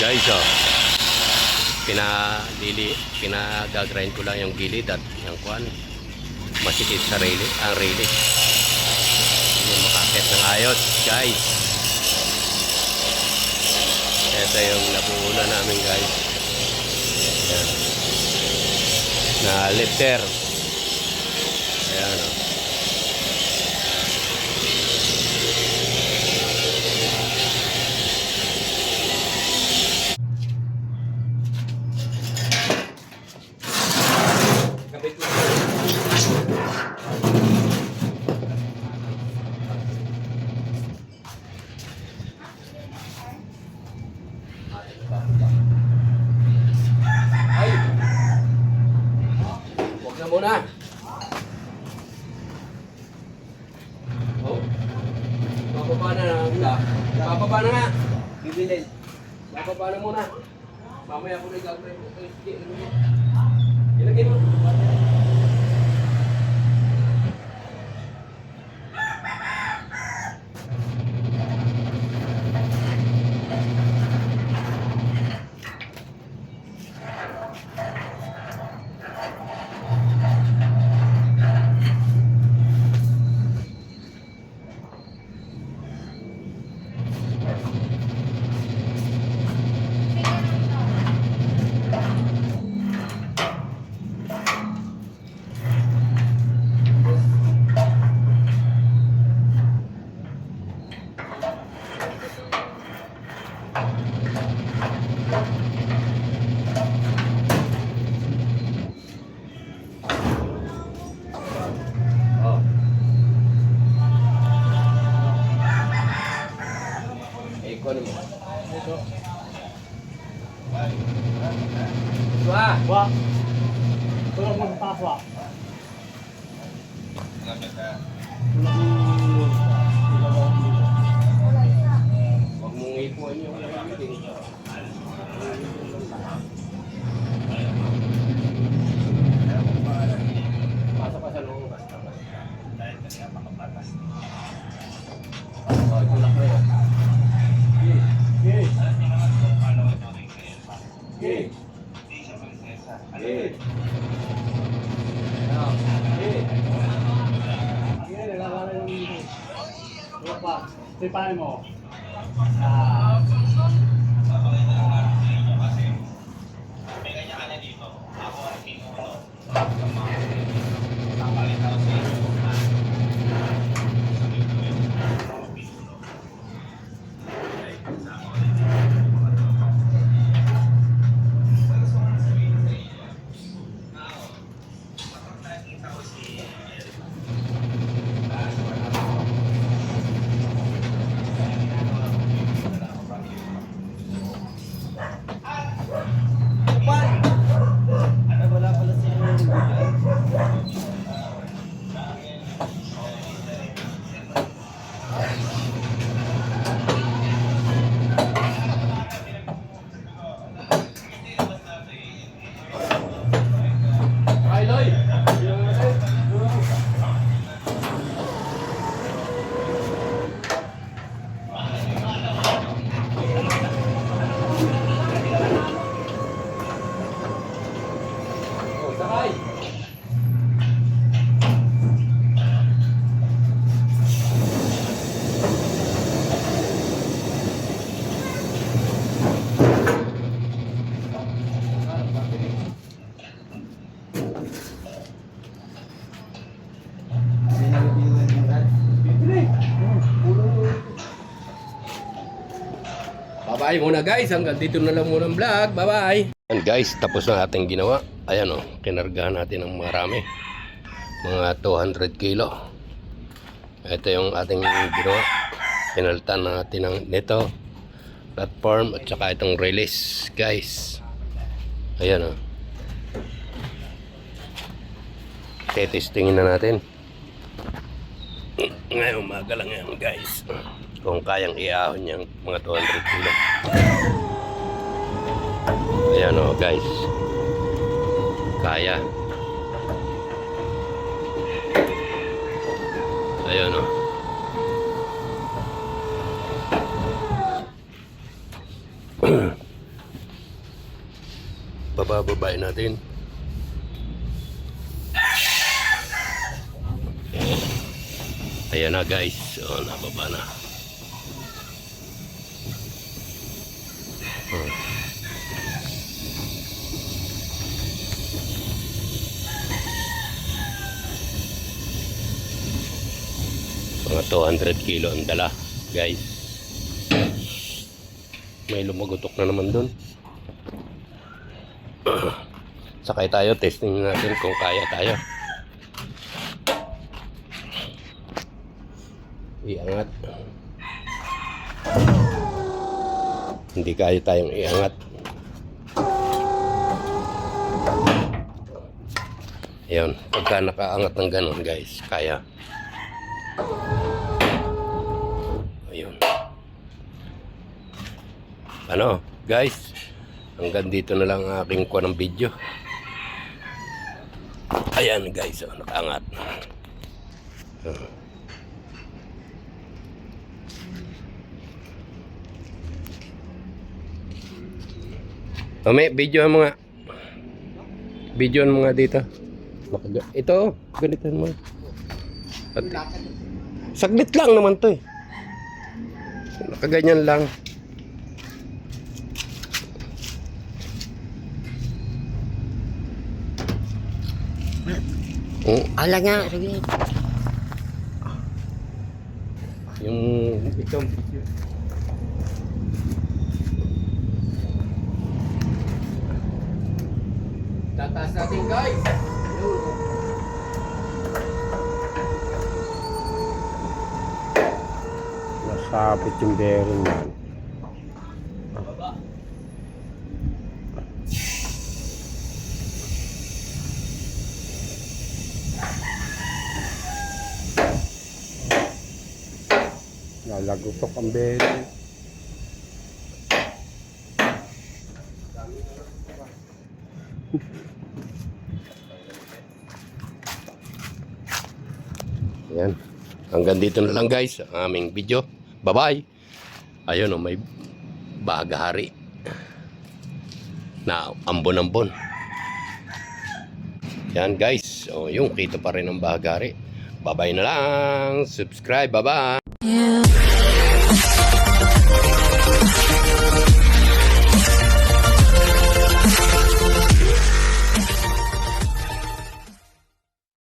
guys, oh. Pinagagrind ko lang yung gilid at yung kuan. Masikip sa railing, ang railing. Hindi makakit ng ayos, guys. Ito yung nabuuna namin, guys. Ayan. Na lifter. Ayan, oh. Ay! Huwag na muna. Oh. Bababa na nga. Bababa na nga. Bibilin. Bababa na muna. Mamaya ko na gagawin mo. Sige, ilagay mo. Wah, tulog mo sa taas, wah. Huwag mong ipuan yung meeting. Pasok ka sa loob. Oh, tulak mo yun. Okay. Okay. Okay. Okay, nagkakala yung dito. Tulog pa. Sipahin mo. Bye-bye muna guys. Hanggang dito na lang muna ang vlog. Bye-bye. And guys, tapos na ating ginawa. Ayan o, kinargahan natin ng marami. Mga 200 kilo. Ito yung ating ginawa. Pinalitan natin ng nito, platform at saka itong release guys. Ayan o. Testingin na natin. Ngayon umaga lang yan guys. Kung kayang iahon yung mga 200 kilo. Ayan o guys. Kaya. Ayan o. Babababay natin. Ayan na guys. So, nababa na. Mga 200 kilo ang dala, guys. May lumagutok na naman dun. Sakay tayo, testing natin kung kaya tayo. Iangat. Hindi kaya tayong iangat. Ayun, pagka nakaangat ng ganun guys, kaya. Ayun. Ano, guys? Hanggang dito na lang ang aking kuha ng video. Ayan guys, oh, nakaangat. May videoan mo nga. Videoan mo nga dito. Ito, ganitan mo. At, saglit lang naman to eh. Nakaganyan lang. Ala nga, sige. Yung ito. Tataas natin guys. Nasabit yung bearing yan. Baba. Lalagutok ang bearing. Ayan. Hanggang dito na lang guys ang aming video. Bye-bye. Ayun, may bagahari na ambon-ambon. Yan guys. O, yung kita pa rin ang bagahari. Bye-bye na lang. Subscribe. Bye-bye. You